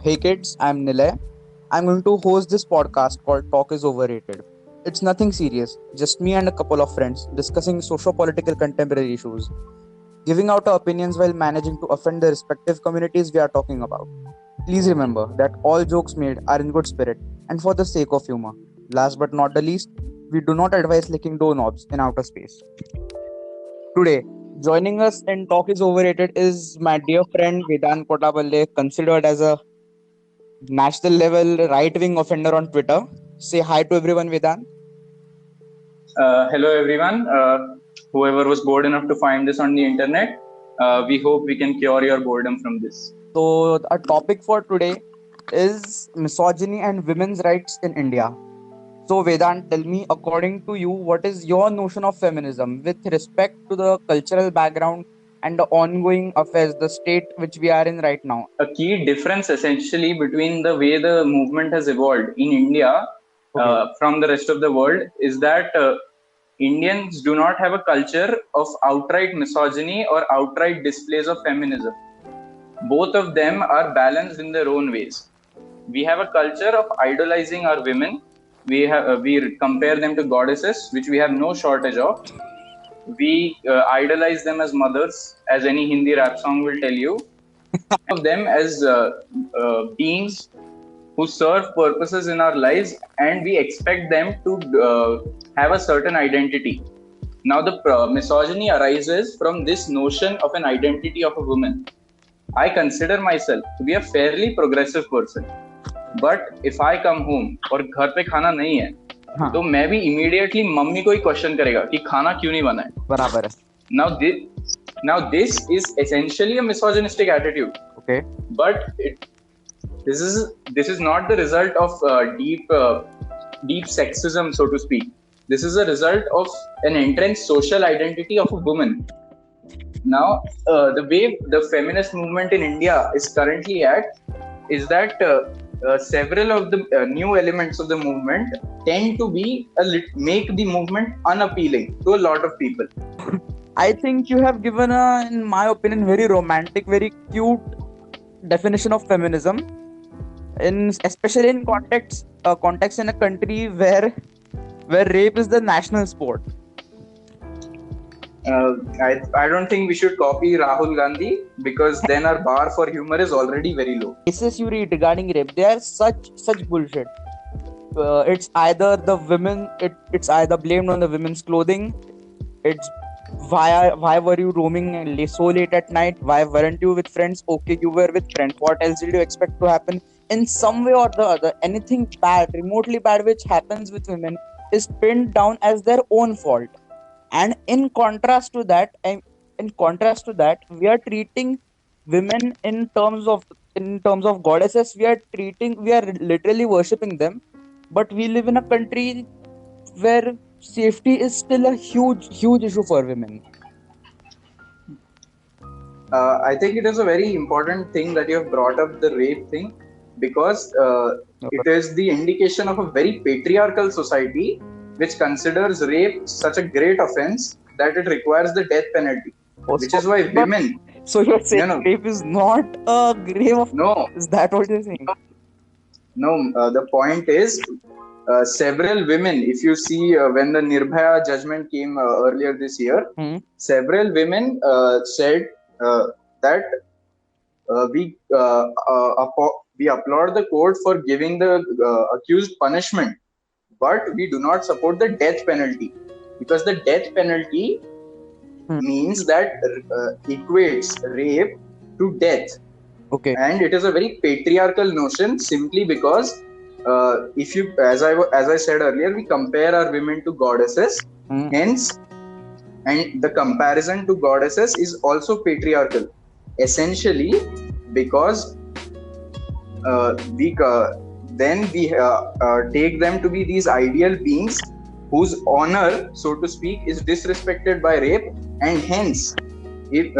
Hey kids, I'm Nilay. I'm going to host this podcast called Talk is Overrated. It's nothing serious, just me and a couple of friends discussing socio-political contemporary issues, giving out our opinions while managing to offend the respective communities we are talking about. Please remember that all jokes made are in good spirit and for the sake of humor. Last but not the least, we do not advise licking doorknobs in outer space. Today, joining us in Talk is Overrated is my dear friend Vedant Kotapalle, considered as a national level right wing offender on Twitter. Say hi to everyone, Vedant. Hello, everyone. Whoever was bored enough to find this on the internet, we hope we can cure your boredom from this. So, our topic for today is misogyny and women's rights in India. So, Vedant, tell me, according to you, what is your notion of feminism with respect to the cultural background and the ongoing affairs, the state which we are in right now? A key difference essentially between the way the movement has evolved in India Okay. from the rest of the world is that Indians do not have a culture of outright misogyny or outright displays of feminism. Both of them are balanced in their own ways. We have a culture of idolizing our women. We compare them to goddesses, which we have no shortage of. We idolize them as mothers, as any Hindi rap song will tell you. Of them as beings who serve purposes in our lives, and we expect them to have a certain identity. Now, the misogyny arises from this notion of an identity of a woman. I consider myself to be a fairly progressive person. But if I come home और घर पे खाना नहीं है, हाँ, तो मैं भी immediately मम्मी को ही क्वेश्चन करेगा कि खाना क्यों नहीं बना है. बराबर है. Now this is essentially a misogynistic attitude. Okay. But this is not the result of deep sexism, so to speak. This is a result of an entrenched social identity of a woman. Now, the way the feminist movement in India is currently at is that several of the new elements of the movement tend to be make the movement unappealing to a lot of people. I think you have given a, in my opinion, very romantic, very cute definition of feminism. Especially in context in a country where rape is the national sport. I don't think we should copy Rahul Gandhi, because then our bar for humor is already very low. Cases you read regarding rape, they are such bullshit. It's either the women, it's either blamed on the women's clothing. It's why were you roaming so late at night? Why weren't you with friends? Okay, you were with friends. What else did you expect to happen? In some way or the other, anything bad, remotely bad, which happens with women is pinned down as their own fault. And in contrast to that, we are treating women in terms of goddesses. We are literally worshipping them. But we live in a country where safety is still a huge issue for women. I think it is a very important thing that you have brought up the rape thing, because it is the indication of a very patriarchal society which considers rape such a great offense that it requires the death penalty. Which is why women... So you're saying rape is not a grave of... No. Is that what you're saying? No, the point is, several women, if you see when the Nirbhaya judgment came earlier this year, several women said that we applaud the court for giving the accused punishment, but we do not support the death penalty, because the death penalty means that equates rape to death. Okay. And it is a very patriarchal notion, simply because if you, as I said earlier, we compare our women to goddesses. Hence, and the comparison to goddesses is also patriarchal, essentially, because we take them to be these ideal beings whose honor, so to speak, is disrespected by rape. And hence, if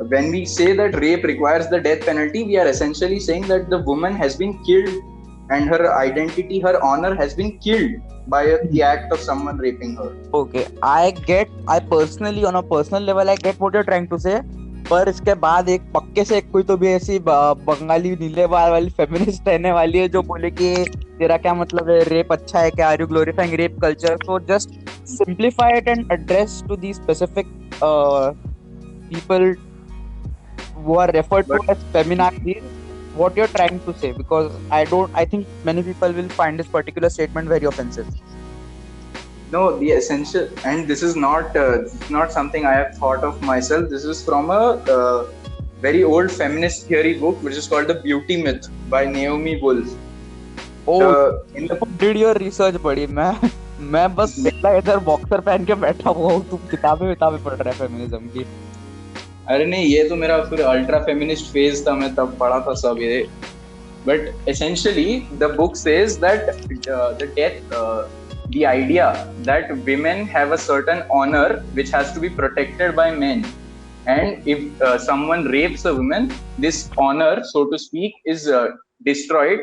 when we say that rape requires the death penalty, we are essentially saying that the woman has been killed and her identity, her honor has been killed by the act of someone raping her. Okay, I personally, on a personal level, I get what you're trying to say. पर इसके बाद एक पक्के से कोई तो भी ऐसी बंगाली नीले बाल वाली फेमिनिस्ट रहने वाली है जो बोले कि तेरा क्या मतलब है, रेप अच्छा है क्या, are you glorifying rape culture? So just simplify it and address to these specific people who are referred to But as feminazis what you're trying to say, because I think many people will find this particular statement very offensive. no, the essential, and this is not something I have thought of myself. This is from a very old feminist theory book, which is called The Beauty Myth by Naomi Wolf. Oh, In the did your research buddy? मैं बस पहला इधर boxer पहन के बैठा हुआ हूँ, तुम किताबें पढ़ रहे फेमिनिज्म की। अरे नहीं, ये तो मेरा फिर अल्ट्रा फेमिनिस्ट फेज था, मैं तब पढ़ा था सब ये. But essentially, the book says that the idea that women have a certain honor which has to be protected by men, and if someone rapes a woman, this honor, so to speak, is destroyed.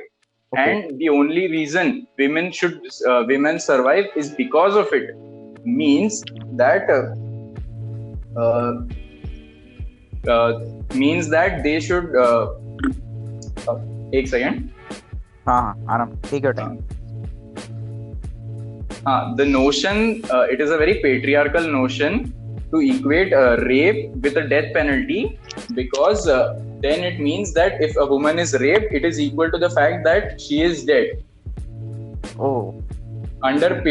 Okay. And the only reason women survive is because of it. Means that they should एक second. हाँ आराम, take your time. The notion, it is a very patriarchal notion to equate rape with a death penalty, because then it means that if a woman is raped, it is equal to the fact that she is dead. Oh. Under a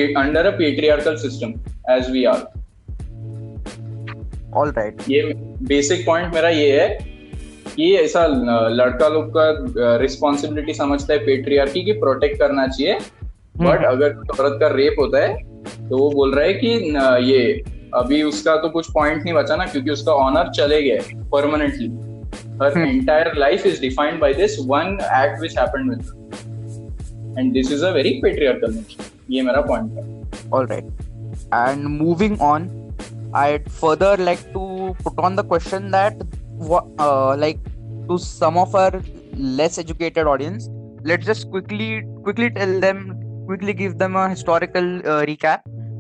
patriarchal system as we are. All right. ये basic point मेरा ये है कि ऐसा लड़का लोग का responsibility समझता है पेट्रियार्की की प्रोटेक्ट करना चाहिए, बट अगर औरत का रेप होता है तो वो बोल रहा है कि ये अभी उसका तो कुछ पॉइंट नहीं बचा ना, क्योंकि उसका ऑनर चले गए permanently. Her entire life is defined by this one act which happened with her, and this is a very patriarchal notion. ये मेरा पॉइंट है. All right. And moving on, I'd further like to put on the question that like to some of our less educated audience, let's just quickly give them a historical recap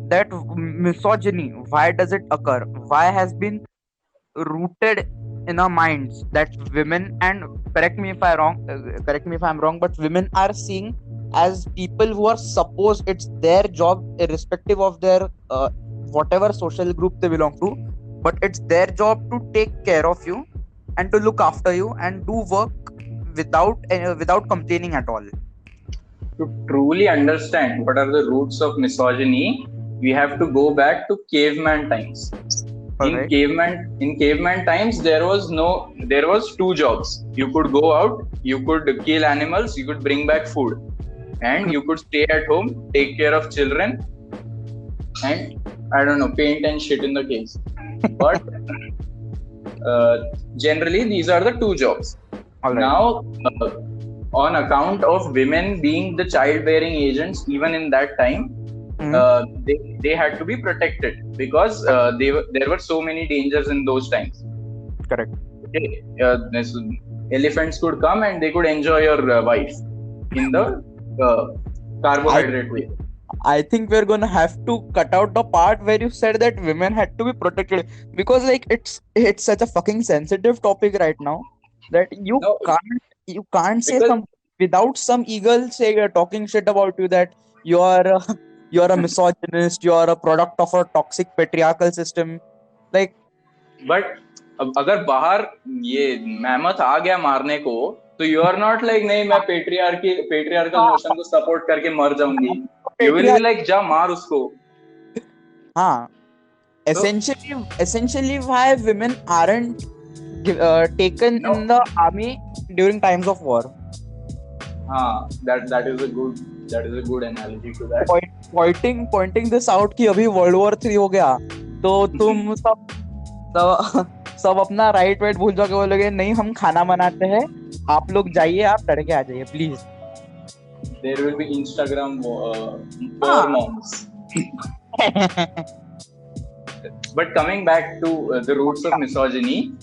that misogyny, why does it occur, why has been rooted in our minds that women, and correct me if I'm wrong, but women are seen as people who are supposed, it's their job irrespective of their whatever social group they belong to, but it's their job to take care of you and to look after you and do work without complaining at all. To truly understand what are the roots of misogyny, we have to go back to caveman times. Alright. In caveman times, there was two jobs. You could go out, you could kill animals, you could bring back food, and you could stay at home, take care of children, and I don't know, paint and shit in the caves. But generally, these are the two jobs. Alright. Now, on account of women being the childbearing agents, even in that time, they had to be protected, because there were so many dangers in those times. Correct. Okay. Elephants could come and they could enjoy your wife in the carbohydrate way. I think we're gonna have to cut out the part where you said that women had to be protected, because like it's such a fucking sensitive topic right now that you can't say some without some eagle say talking shit about you that you're a misogynist, you're a product of a toxic patriarchal system. Like, but अगर बाहर ये mammoth आ गया मारने को, तो you are not like नहीं मैं patriarchal notion को support करके मर जाऊंगी. You will be like जा मार उसको. हाँ. Essentially why women aren't taken in the army during times of war. That is a good analogy to that. Pointing this out कि अभी World War 3 हो गया तो तुम सब अपना राइट भूल जाओगे, बोलोगे नहीं हम खाना बनाते हैं, आप लोग जाइए, आप तड़के आ जाइए please. There will be Instagram for moms. But coming back to the roots of misogyny,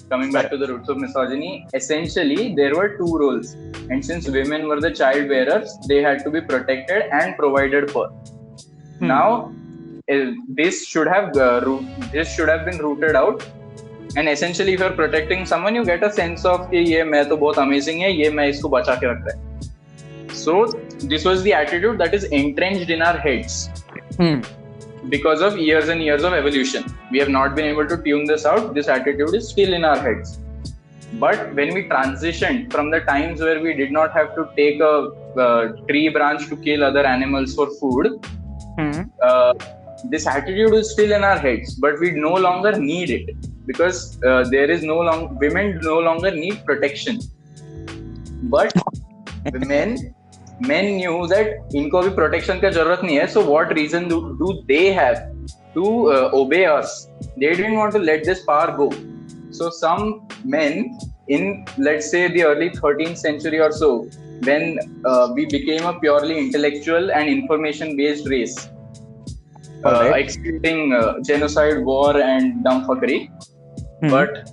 essentially there were two roles, and since women were the child bearers, they had to be protected and provided for. Now, this should have been rooted out And essentially, if you're protecting someone, you get a sense of कि ये मैं तो बहुत amazing है, ये मैं इसको बचा के रख रहा है. So this was the attitude that is entrenched in our heads because of years and years of evolution. We have not been able to tune this out. This attitude is still in our heads. But when we transitioned from the times where we did not have to take a tree branch to kill other animals for food, this attitude is still in our heads, but we no longer need it because there is women no longer need protection. But men knew that इनको भी protection का जरूरत नहीं है. So what reason do they have to obey us? They didn't want to let this power go. So some men in, let's say, the early 13th century or so, when we became a purely intellectual and information-based race, excluding genocide, war, and dumbfuckery, but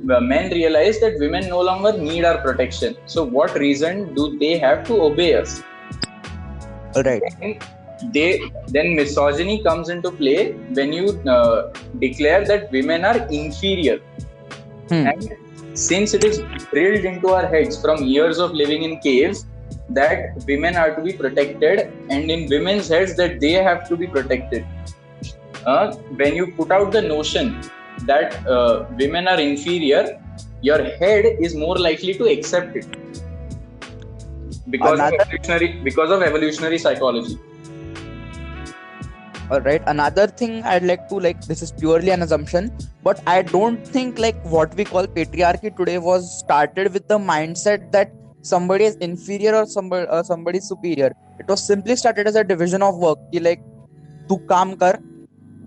the men realized that women no longer need our protection. So what reason do they have to obey us? Right. Then misogyny comes into play when you declare that women are inferior. And since it is drilled into our heads from years of living in caves that women are to be protected, and in women's heads that they have to be protected, when you put out the notion that women are inferior, your head is more likely to accept it because of evolutionary psychology. All right. Another thing I'd like to, this is purely an assumption, but I don't think what we call patriarchy today was started with the mindset that somebody is inferior or somebody is superior. It was simply started as a division of work. कि तू काम कर,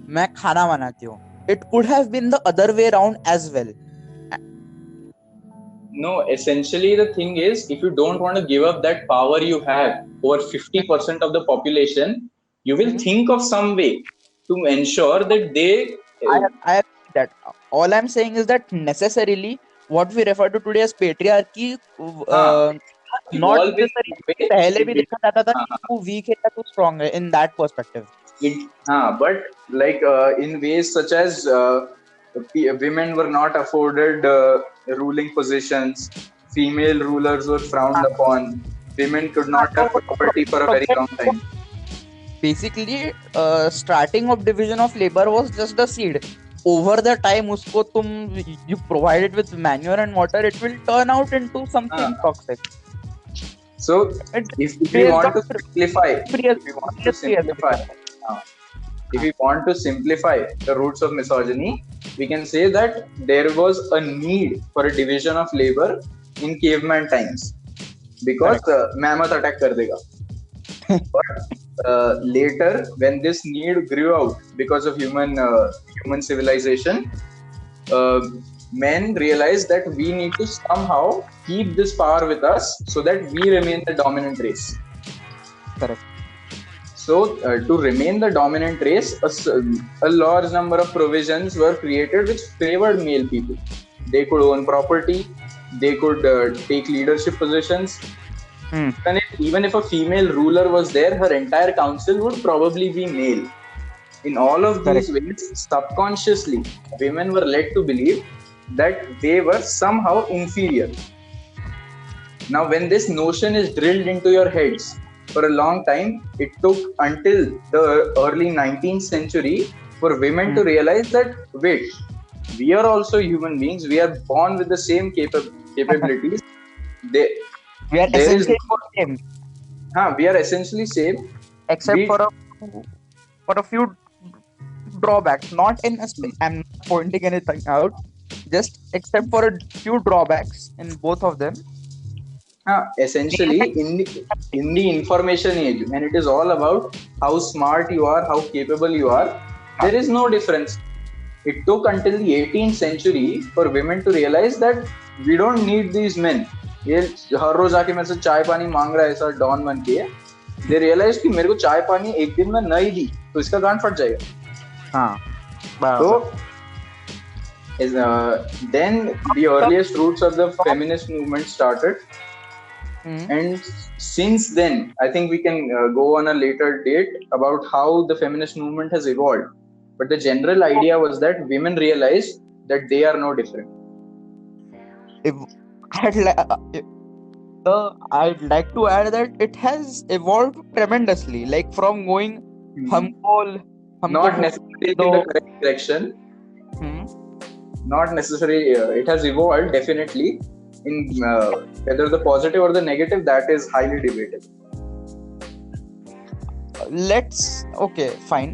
मैं खाना बनाती हूँ. It could have been the other way around as well. No, essentially the thing is, if you don't want to give up that power you have over 50% of the population, you will think of some way to ensure that they... I agree that. All I'm saying is that necessarily what we refer to today as patriarchy, not necessarily पहले भी देखा जाता था कि तू weak है या तू strong है, in that perspective. But in ways such as women were not afforded ruling positions, female rulers were frowned upon, women could not have property for a very long time. Basically, starting of division of labor was just the seed. Over the time, you provide it with manure and water, it will turn out into something toxic. So, if we want to simplify the roots of misogyny, we can say that there was a need for a division of labor in caveman times because mammoth attack kar dega. But later, when this need grew out because of human civilization, men realized that we need to somehow keep this power with us so that we remain the dominant race. Correct. So, to remain the dominant race, a large number of provisions were created which favored male people. They could own property, they could take leadership positions. And even if a female ruler was there, her entire council would probably be male. In all of these ways, subconsciously, women were led to believe that they were somehow inferior. Now, when this notion is drilled into your heads for a long time, it took until the early 19th century for women to realize that, wait, we are also human beings. We are born with the same capabilities. We are essentially same. We are essentially same. Except for a few drawbacks. Not in a I'm not pointing anything out. Just except for a few drawbacks in both of them. Essentially, in the information age, when it is all about how smart you are, how capable you are, there is no difference. It took until the 18th century for women to realize that we don't need these men. ये हर रोज आके मेरे से चाय पानी मांग रहा है ऐसा डॉन बन के. They realized कि मेरे को चाय पानी एक दिन में नहीं दी तो इसका गांड फट जाएगा. So then the earliest roots of the feminist movement started. And since then, I think we can go on a later date about how the feminist movement has evolved. but the general idea was that women realized that they are no different. if I'd, I'd like to add that it has evolved tremendously, like from going हमको Not necessarily in the correct direction. Not necessarily. It has evolved definitely. In whether the positive or the negative, that is highly debatable. Okay, fine.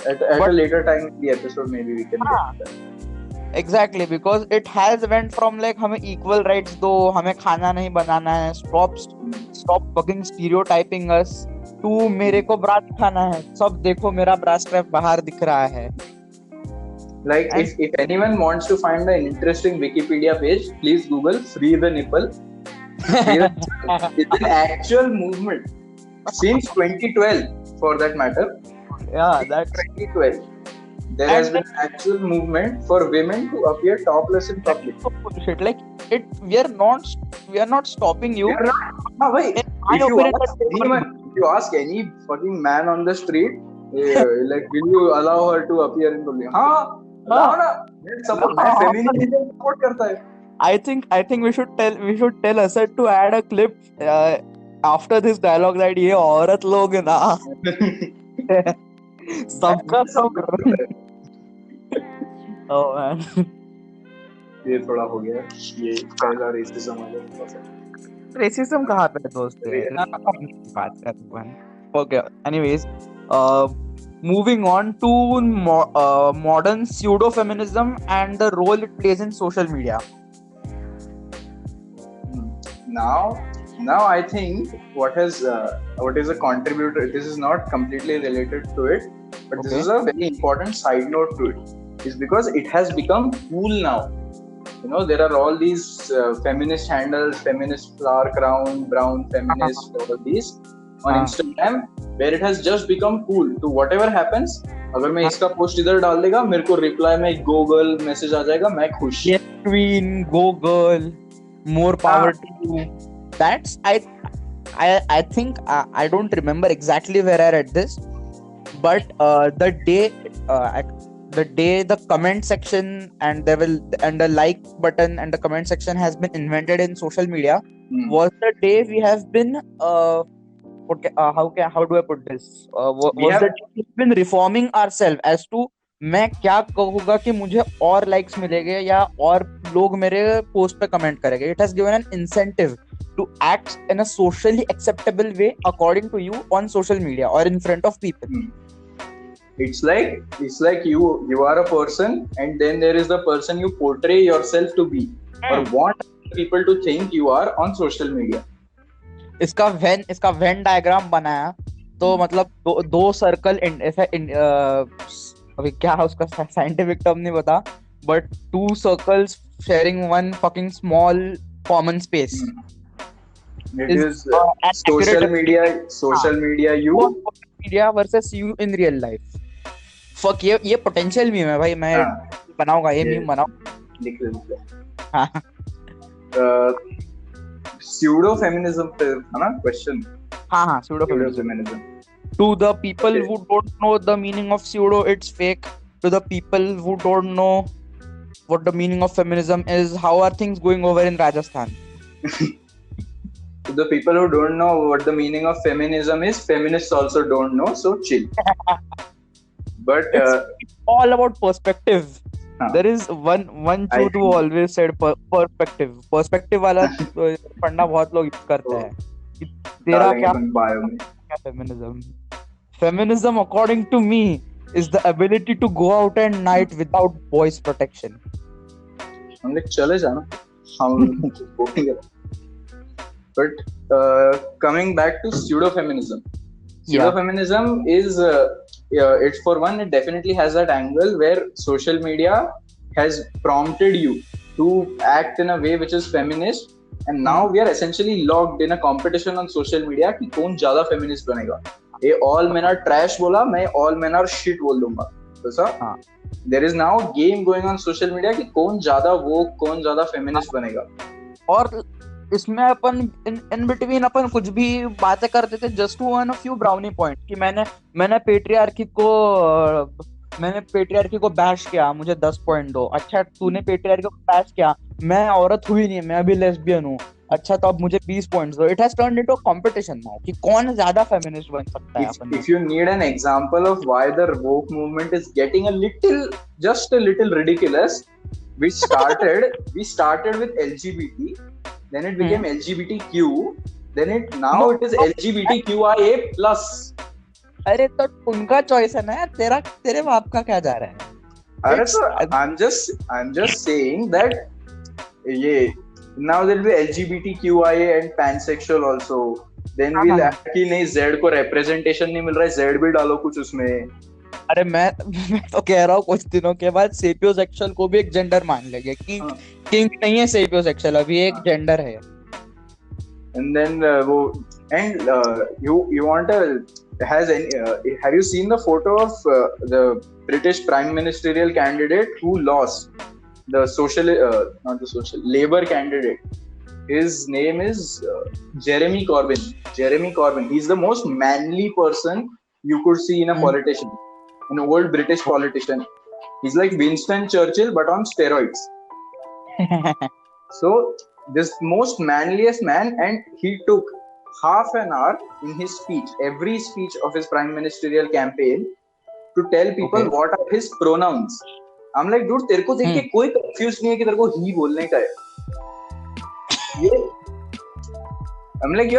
At a later time in the episode, maybe we can get that. Exactly, because it has went from like हमें equal rights दो, हमें खाना नहीं बनाना है, stop fucking stereotyping us, to मेरे को bra दिखाना है, सब देखो मेरा bra strap बाहर दिख रहा है. Like if anyone wants to find an interesting Wikipedia page, please Google "free the nipple." It's an actual movement since 2012, for that matter. Yeah, that's 2012. There has been an actual movement for women to appear topless in public. Bullshit. Like we are not stopping you. If you ask any fucking man on the street, like, will you allow her to appear in public? Support करता है. I think we should tell Asad to add a clip after this dialogue that ये औरत लोग ना सबका सब. Oh man. ये थोड़ा हो गया. ये पहला रेसिज्म आ गया. रेसिज्म कहाँ पे दोस्त है? बात कर. Okay. Anyways, moving on to modern pseudo-feminism and the role it plays in social media. Now I think what is a contributor. This is not completely related to it, but this is a very important side note to it. Is because it has become cool now. You know, there are all these feminist handles, feminist flower crown, brown feminist, all these on Instagram, where it has just become cool. To whatever happens, अगर मैं इसका post इधर डाल देगा, मेरे को reply में Google message आ जाएगा, मैं खुश. Yes, Queen, go girl, more power to you. That's I think I don't remember exactly where I read this, but the day the comment section and the like button and the comment section has been invented in social media was the day we have been how do I put this? We've been reforming ourselves as to मैं क्या कहूँगा कि मुझे और likes मिलेंगे या और लोग मेरे post पे comment करेंगे. It has given an incentive to act in a socially acceptable way according to you on social media or in front of people. It's like you are a person, and then there is the person you portray yourself to be or want people to think you are on social media. इसका Venn diagram बनाया तो मतलब दो circle अभी क्या है उसका scientific term नहीं पता, but two circles sharing one fucking small common space. It is social media you media versus you in real life. Fuck, ये potential meme है भाई. मैं बनाऊंगा ये meme बनाऊं. लिख ले. Pseudo feminism पे है ना question. हाँ pseudo feminism. To the people who don't know the meaning of pseudo, it's fake. To the people who don't know what the meaning of feminism is, how are things going over in Rajasthan? To the people who don't know what the meaning of feminism is, feminists also don't know, so chill. But it's all about perspective. There is one truth who always said perspective. Perspective वाला पढ़ना बहुत लोग use करते हैं. तेरा क्या feminism? Feminism, according to me, is the ability to go out at night without boys' protection. हम लोग चले जाना. But coming back to pseudo-feminism. Pseudo-feminism is, it's for one, it definitely has that angle where social media has prompted you to act in a way which is feminist, and now we are essentially locked in a competition on social media कि कौन ज़्यादा feminist बनेगा. ये all men are trash बोला, मैं all men are shit बोल दूँगा. तो sir, there is now game going on social media कि कौन ज़्यादा woke, कौन ज़्यादा feminist बनेगा. और इसमें अपन in between अपन कुछ भी बातें करते थे just to earn a few brownie points कि मैंने patriarchy को मैंने पेट्रियार्की को बैश किया, मुझे 10 पॉइंट दो। अच्छा तूने पेट्रियार्की को बैश किया, मैं औरत हुई नहीं, मैं अभी लेस्बियन हूँ, अच्छा तो अब मुझे 20 पॉइंट्स दो। It has turned into a competition now कि कौन ज्यादा फेमिनिस्ट बन सकता है अपन में। If you need an example of why the woke movement is getting just a little ridiculous, we started with LGBT, then it became LGBTQ, then now it is LGBTQIA plus. अरे तो उनका choice है ना यार, तेरे बाप का क्या जा रहा है? अरे तो I'm just saying that ये now there will be LGBTQIA and pansexual also. Then we'll कि नहीं Z को representation नहीं मिल रहा है, Z भी डालो कुछ उसमें। अरे मैं तो कह रहा हूँ कुछ दिनों के बाद सेपियोसेक्सुअल को भी एक जेंडर मान लेंगे कि किंग नहीं है सेपियोसेक्सुअल, अभी एक जेंडर है। And then you want have you seen the photo of the British prime ministerial candidate who lost the Labour candidate? His name is Jeremy Corbyn. He's the most manly person you could see in a politician, an old British politician. He's like Winston Churchill but on steroids. So this most manliest man, and he took half an hour in his speech, every speech of his prime ministerial campaign, to tell people what are his pronouns. I'm like, dude, तेरे को देख के कोई confused नहीं है कि तेरे को he बोलने का है। I'm like,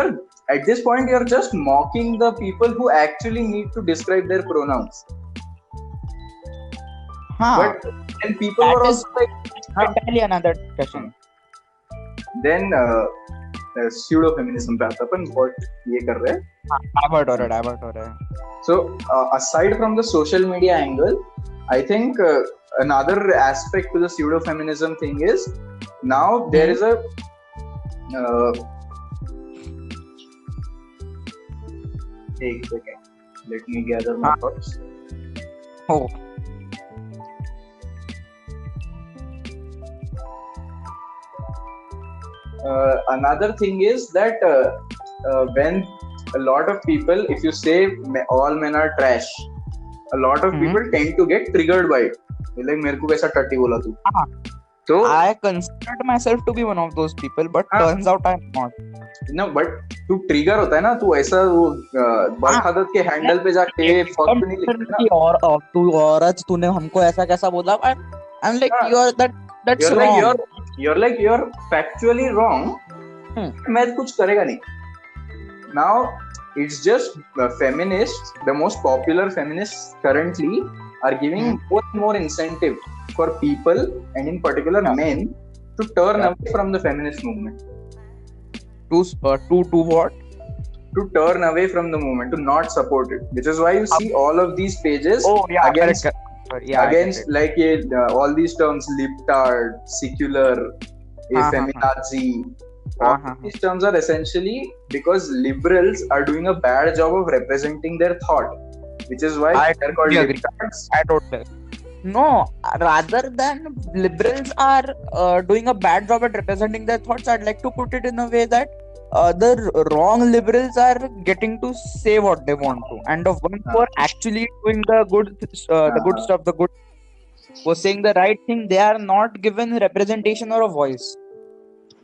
at this point you're just mocking the people who actually need to describe their pronouns. But then people were also like, entirely another discussion. Then pseudo feminism पे आता अपन बहुत ये कर रहे हैं, divert हो रहे हैं। So aside from the social media angle, I think another aspect to the pseudo feminism thing is now there is a एक second, let me gather my thoughts. Oh. Another thing is that when a lot of people, if you say all men are trash, a lot of people tend to get triggered by it. Like मेरे को कैसा टट्टी बोला तू? So I considered myself to be one of those people, but turns out I'm not. No, but तू trigger होता है ना, तू ऐसा वो बरखादत के हैंडल पे जाके फक नहीं लिखता ना। और तू औरत, तूने हमको ऐसा कैसा बोला? I'm like that's wrong. You're factually wrong. मैं कुछ करेगा नहीं. Now it's just feminists, the most popular feminists currently are giving more and more incentive for people, and in particular men, to turn away from the feminist movement. To what? To turn away from the movement, to not support it. Which is why you see all of these pages against like all these terms, libtard, secular, feminazi. All these terms are essentially because liberals are doing a bad job of representing their thought, which is why they're called libtards. I totally agree. No, rather than liberals are doing a bad job at representing their thoughts, I'd like to put it in a way that the wrong liberals are getting to say what they want to, and the ones who are actually doing the good stuff, was saying the right thing, they are not given representation or a voice.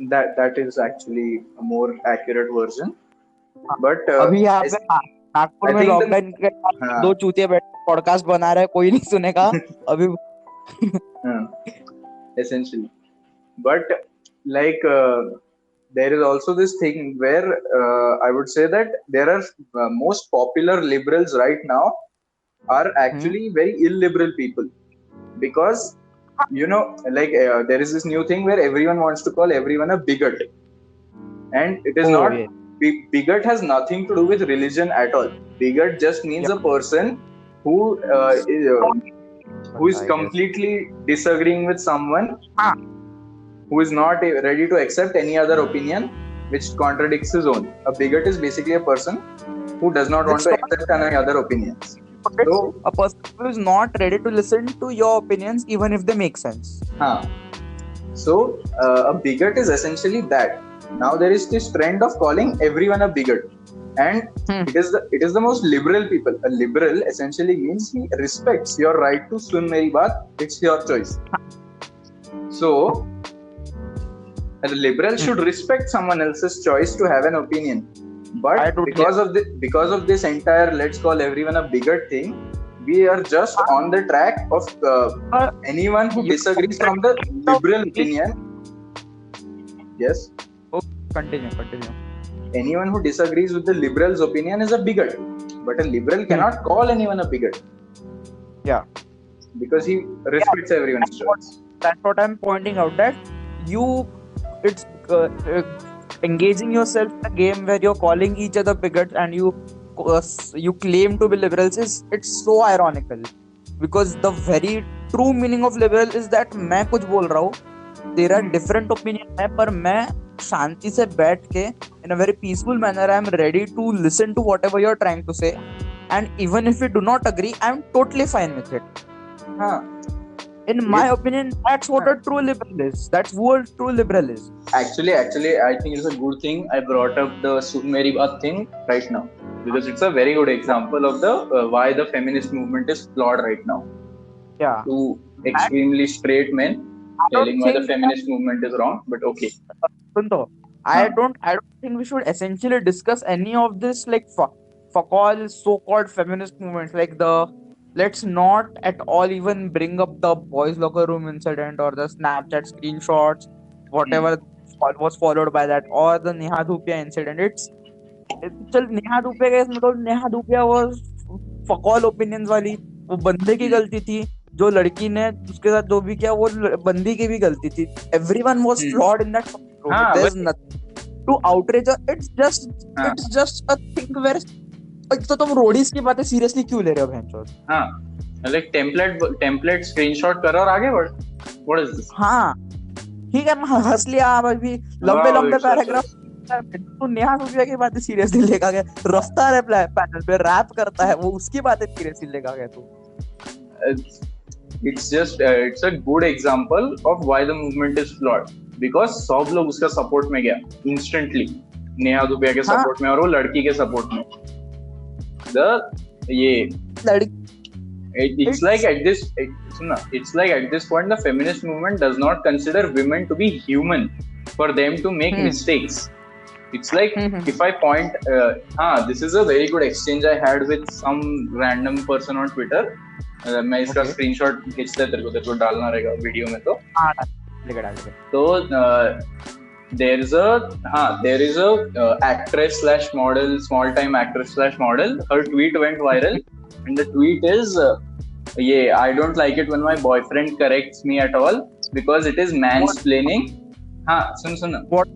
That is actually a more accurate version. But अभी यहाँ पे नागपुर में lockdown के बाद 2 चूतिया बैठ podcast बना रहे हैं, कोई नहीं सुनेगा अभी। Essentially, but like there is also this thing where I would say that there are most popular liberals right now are actually very illiberal people, because you know, like there is this new thing where everyone wants to call everyone a bigot, and it is not. Bigot has nothing to do with religion at all. Bigot just means a person who is completely disagreeing with someone, who is not ready to accept any other opinion which contradicts his own. A bigot is basically a person who does not want to accept any other opinions. So, a person who is not ready to listen to your opinions even if they make sense. So a bigot is essentially that. Now there is this trend of calling everyone a bigot, and Hmm. it is the most liberal people. A liberal essentially means he respects your right to swim meri baat. It's your choice. So a liberal should respect someone else's choice to have an opinion. I But totally because of this entire, let's call everyone a bigot thing, we are just on the track of anyone who you disagrees from the liberal opinion. Yes, continue. anyone who disagrees with the liberal's opinion is a bigot. But a liberal cannot call anyone a bigot Yeah, because he respects everyone's choice. that's what I'm pointing out, that you it's engaging yourself in a game where you're calling each other bigots and you claim to be liberals is it's so ironical, because the very true meaning of liberal is that मैं कुछ बोल रहा हूँ, तेरा different opinion है, पर मैं शांति से बैठ के in a very peaceful manner I am ready to listen to whatever you're trying to say, and even if we do not agree I am totally fine with it. Huh. In my opinion, that's what a true liberal is. That's what a true liberal is. Actually, I think it's a good thing I brought up the Meri Baat thing right now, because it's a very good example of the why the feminist movement is flawed right now. Yeah. Two extremely straight men telling why the think feminist movement is wrong, but okay. Punto, I don't think we should essentially discuss any of this like fuck all so-called feminist movements, like the let's not at all even bring up the boys locker room incident or the Snapchat screenshots, whatever was followed by that, or the Neha Dhupia incident. चल नेहा धूपिया का इसमें तो नेहा धूपिया वो fuck all opinions वाली, वो बंदे की गलती थी, जो लड़की ने उसके साथ जो भी किया वो बंदी की भी गलती थी. Everyone was flawed in that. There's nothing to outrage. It's just a thing where तो तुम रोडीज की बातें सीरियसली क्यों ले रहे हो भैंचोद? हाँ, like template screenshot करो और आगे बढ़. What is this? हाँ, ठीक है, मैं हंस लिया अभी लंबे पैराग्राफ. तू नेहा धूपिया की बातें सीरियसली लेगा गया, रफ्तार है पैनल पे रैप करता है, वो उसकी बातें सीरियसली लेगा गया तू. It's a good example of why the movement is flawed, because सब लोग उसका सपोर्ट में गया instantly, नेहा धूपिया के सपोर्ट में और वो लड़की के सपोर्ट में. It's like at this point the feminist movement does not consider women to be human for them to make mistakes. It's like if I point this is a very good exchange I had with some random person on Twitter. मैं इसका screenshot खींचते तेरे को डालना रहेगा video में. तो there is a actress slash model, small time actress slash model. Her tweet went viral, and the tweet is I don't like it when my boyfriend corrects me at all because it is mansplaining. Soon What?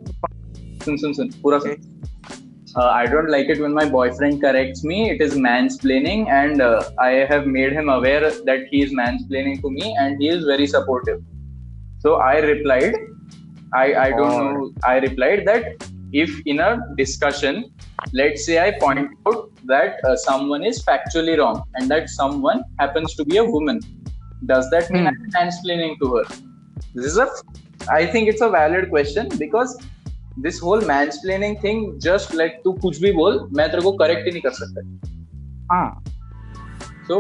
सुन पूरा सुन. I don't like it when my boyfriend corrects me. It is mansplaining, and I have made him aware that he is mansplaining to me, and he is very supportive. So I replied, I don't know. I replied that if in a discussion, let's say I point out that someone is factually wrong, and that someone happens to be a woman, does that mean I'm mansplaining to her? I think it's a valid question, because this whole mansplaining thing, just like तू कुछ भी बोल, मैं तेरे को correct ही नहीं कर सकता. So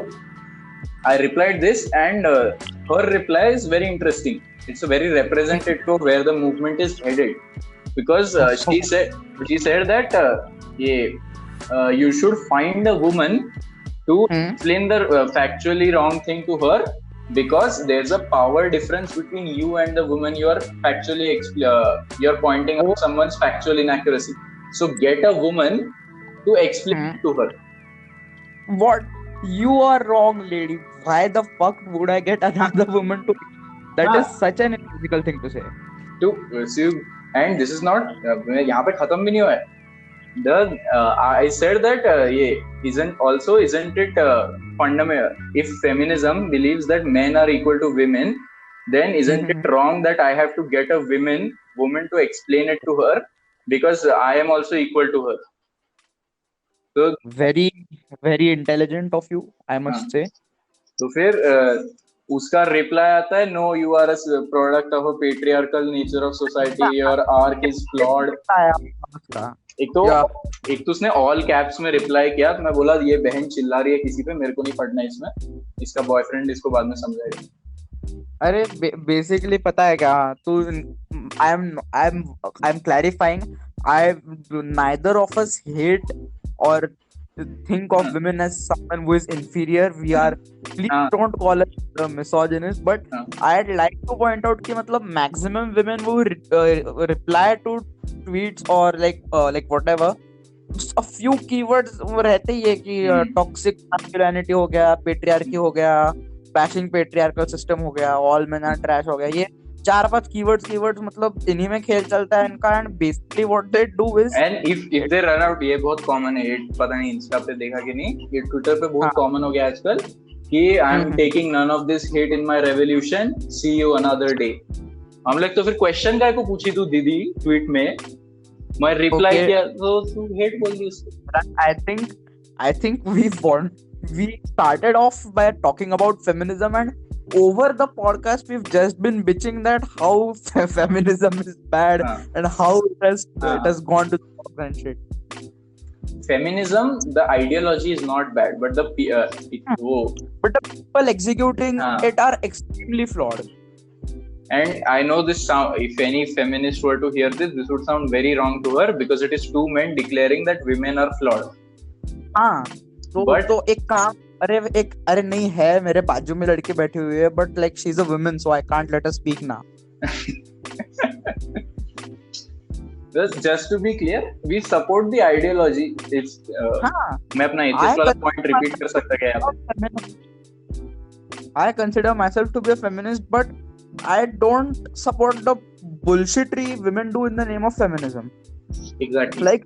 I replied this, and her reply is very interesting. It's a very representative of where the movement is headed, because she said that you should find a woman to explain the factually wrong thing to her, because there's a power difference between you and the woman you are factually you're pointing out someone's factual inaccuracy. So get a woman to explain to her. What? You are wrong, lady. Why the fuck would I get another woman to? That is such an illogical thing to say. And this is not यहाँ पे खत्म भी नहीं हुआ है. I said that isn't it fundamental? If feminism believes that men are equal to women, then isn't it wrong that I have to get a woman to explain it to her, because I am also equal to her? So very, very intelligent of you, I must say. तो फिर उसका reply आता है, no, you are a product of a patriarchal nature of society, your arc is flawed. एक तो Yeah. एक तो उसने ऑल कैप्स में रिप्लाई किया, तो मैं बोला ये बहन चिल्ला रही है किसी पे, मेरे को नहीं पढ़ना इसमें, इसका बॉयफ्रेंड इसको बाद में समझाएगा। अरे बेसिकली पता है क्या तू, I am clarifying, I neither of us hate और think of हाँ women as someone who is inferior. We are, please हाँ don't call us misogynist, but हाँ I'd like to point out कि मतलब maximum women who reply to tweets or like whatever, a few keywords वो रहते ही है कि toxic masculinity हो गया, patriarchy हो गया, bashing patriarchal system हो गया, all men are trash हो गया, ये 4-5 keywords मतलब इन्हीं में खेल चलता है इनका, and basically what they do is and if they run out, ये बहुत कॉमन है, ये पता नहीं इंस्टा पे देखा कि नहीं, ये ट्विटर पे बहुत हाँ कॉमन हो गया आजकल कि I am taking none of this hate in my revolution, see you another day. हम लोग तो फिर क्वेश्चन काय को पूछी तू दीदी ट्वीट में, मैं रिप्लाई okay. किया तो तू हेट बोल दी उसको। I think we started off by talking about feminism, and over the podcast we've just been bitching that how feminism is bad हाँ and how it हाँ has gone to the and shit. Feminism the ideology is not bad but the वो But the people executing हाँ। it are extremely flawed. And I know this sound, if any feminist were to hear this, this would sound very wrong to her because it is two men declaring that women are flawed. हाँ But तो एक काम, अरे नहीं है, मेरे बाजू में लड़की बैठी हुई है, but like she's a woman so I can't let her speak now. just to be clear, we support the ideology. It's हाँ मैं अपना एथिक्स वाला पॉइंट रिपीट कर सकता क्या यहाँ पे? I consider myself to be a feminist, but I don't support the bullshitry women do in the name of feminism. Exactly. Like,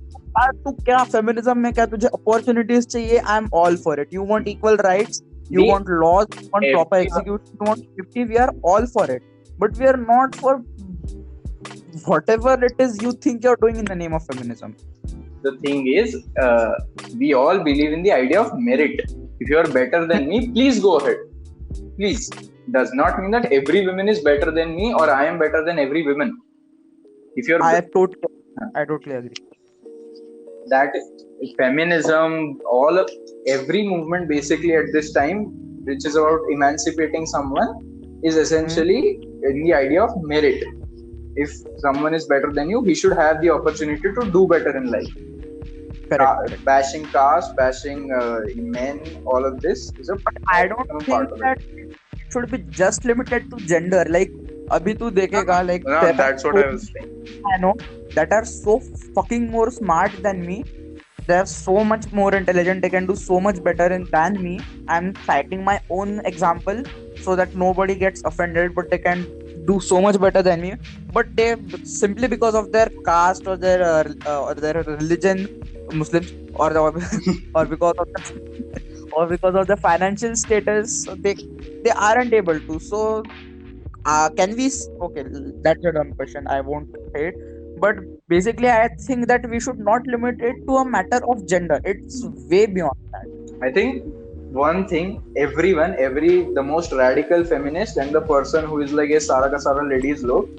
तू क्या feminism में क्या तुझे opportunities चाहिए? I'm all for it. You want equal rights, you We- want laws, you want proper everyone- execution, you want safety. We are all for it, but we are not for whatever it is you think you're doing in the name of feminism. The thing is, we all believe in the idea of merit. If you are better than me, please go ahead. Please. Does not mean that every woman is better than me or I am better than every woman. If you're I totally agree. that feminism, every movement basically at this time, which is about emancipating someone, is essentially in the idea of merit. If someone is better than you, he should have the opportunity to do better in life. Correct. Bashing caste, bashing men, all of this is a I don't think that it should be just limited to gender. Like, अभी तू देखेगा, like, there that's are what I so was saying. I know that are so fucking more smart than me. They're so much more intelligent. They can do so much better than me. I'm citing my own example so that nobody gets offended. But they can do so much better than me. But they, simply because of their caste or their religion, Muslims, or or because of the financial status, they aren't able to. So can we? Okay, that's a dumb question. I won't say it. But basically, I think that we should not limit it to a matter of gender. It's way beyond that. I think one thing, the most radical feminist and the person who is like a Sara ka Sara ladies log,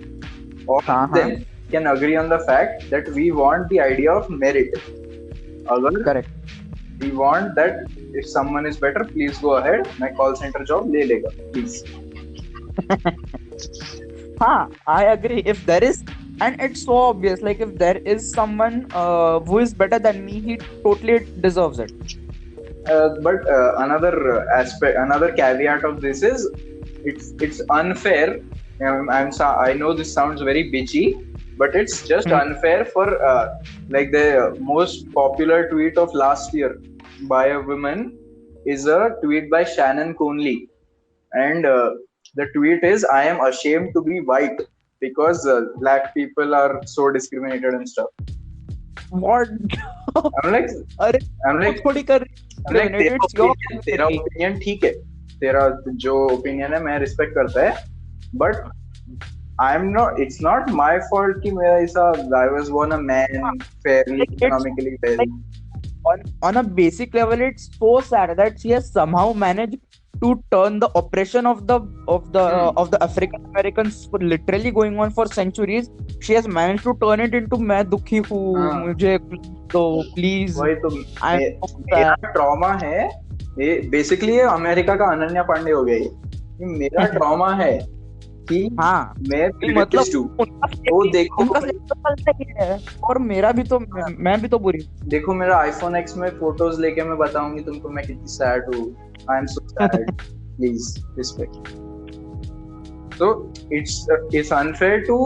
all of them can agree on the fact that we want the idea of merit. Correct. We want that if someone is better, please go ahead. My call center job le lega, please. I agree. If there is, and it's so obvious, like if there is someone who is better than me, he totally deserves it. But another aspect, another caveat of this is, it's unfair. I know this sounds very bitchy, but it's just unfair for like the most popular tweet of last year by a woman is a tweet by Shannon Conley, and the tweet is, "I am ashamed to be white because black people are so discriminated and stuff." What? I'm like, तेरा opinion ठीक है, तेरा जो opinion है मैं respect करता है, but it's not my fault कि मेरा ऐसा, I was born a man, fairly economically well. On a basic level, it's so sad that she has somehow managed to turn the oppression of the African Americans for literally going on for centuries. She has managed to turn it into मैं दुखी हूँ हाँ मुझे तो please वही तो I am so मेरा sad. Trauma है ये बेसिकली ये अमेरिका का अनन्या पांडे हो गया ये मेरा ट्रॉमा है कि हाँ मैं नहीं, मतलब privileged हूँ उनका तो देखो उनका तो सही है और मेरा भी तो मैं भी तो बुरी हूँ. देखो मेरा आईफोन एक्स में फोटोज लेके मैं बताऊंगी तुमको मैं कितनी सैड हूँ I am so sad please respect so it's unfair to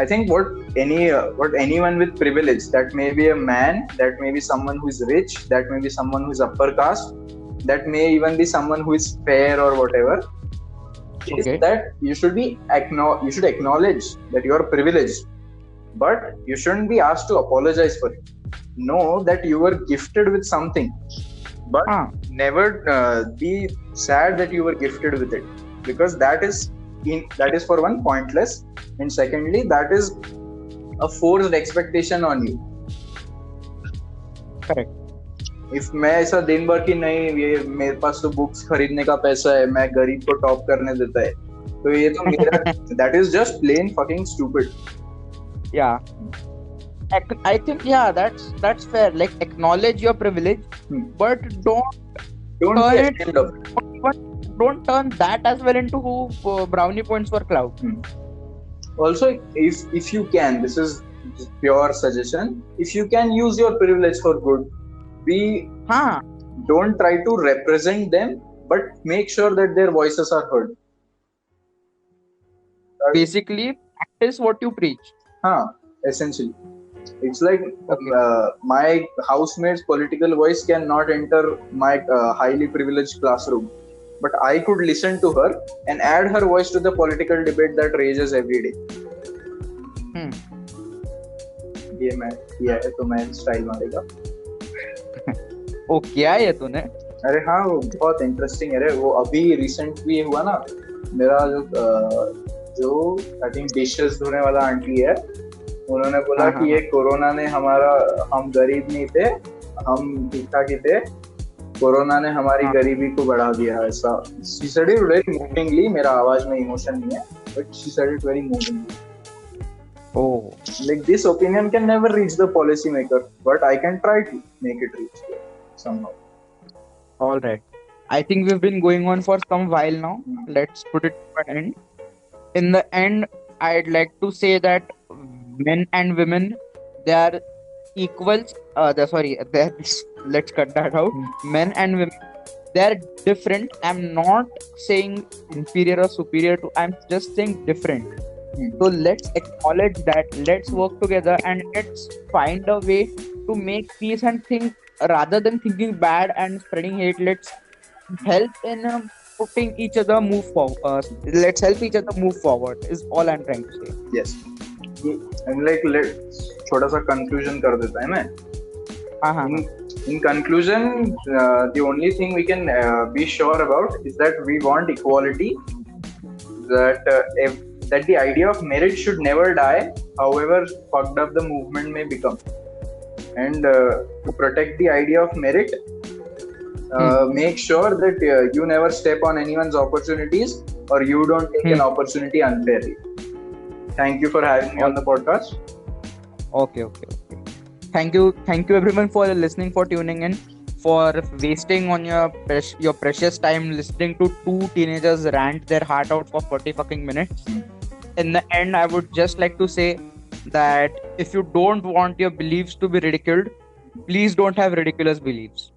I think what anyone with privilege, that may be a man, that may be someone who is rich, that may be someone who is upper caste, that may even be someone who is fair or whatever, is Okay. that you should acknowledge that you are privileged, but you shouldn't be asked to apologize for it. Know that you were gifted with something, but हाँ never be sad that you were gifted with it, because that is for one pointless, and secondly that is a forced expectation on you. correct. if मैं ऐसा दिन भर की नहीं ये मेरे पास तो बुक्स खरीदने का पैसा है मैं गरीब को टॉप करने देता है तो ये तो मेरा that is just plain fucking stupid. Yeah, I think that's fair. Like acknowledge your privilege, but don't Don't turn be it ashamed of it. don't turn that as well into brownie points for clout. Also, if you can, this is pure suggestion, if you can use your privilege for good, हाँ don't try to represent them, but make sure that their voices are heard. basically practice what you preach. Essentially it's like Okay. my housemate's political voice cannot enter my highly privileged classroom, but I could listen to her and add her voice to the political debate that rages every day. ये मैं किया है तो मैं style मारेगा. ओ क्या है तूने? अरे हाँ वो बहुत इंटरेस्टिंग है रे. वो अभी रिसेंटली हुआ ना मेरा जो आई थिंक डिशेस धोने वाला आंटी है उन्होंने बोला कि ये कोरोना ने हम गरीब नहीं थे हम ठीक ठाक ही थे कोरोना ने हमारी गरीबी को बढ़ा दिया ऐसा. she said it very movingly. मेरा आवाज में इमोशन नहीं है but she said it very movingly. Oh, like this opinion can never reach the policy maker, but I can try to make it reach there somehow. all right. I think we've been going on for some while now. Let's put it to an end. In the end, I'd like to say that men and women, they are equals. Let's cut that out. Men and women, they are different. I'm not saying inferior or superior to. I'm just saying different. So let's acknowledge that. Let's work together and let's find a way to make peace and think rather than thinking bad and spreading hate. Let's help in putting each other move forward. Let's help each other move forward. Is all I'm trying to say. Yes. I'm like छोटा सा conclusion कर देता है मैं. In conclusion, the only thing we can be sure about is that we want equality. That the idea of merit should never die, however fucked up the movement may become. And to protect the idea of merit, make sure that you never step on anyone's opportunities or you don't take an opportunity unfairly. Thank you for having me on the podcast. Okay. Thank you everyone for listening, for tuning in, for wasting on your precious time listening to two teenagers rant their heart out for 40 fucking minutes. In the end, I would just like to say that if you don't want your beliefs to be ridiculed, please don't have ridiculous beliefs.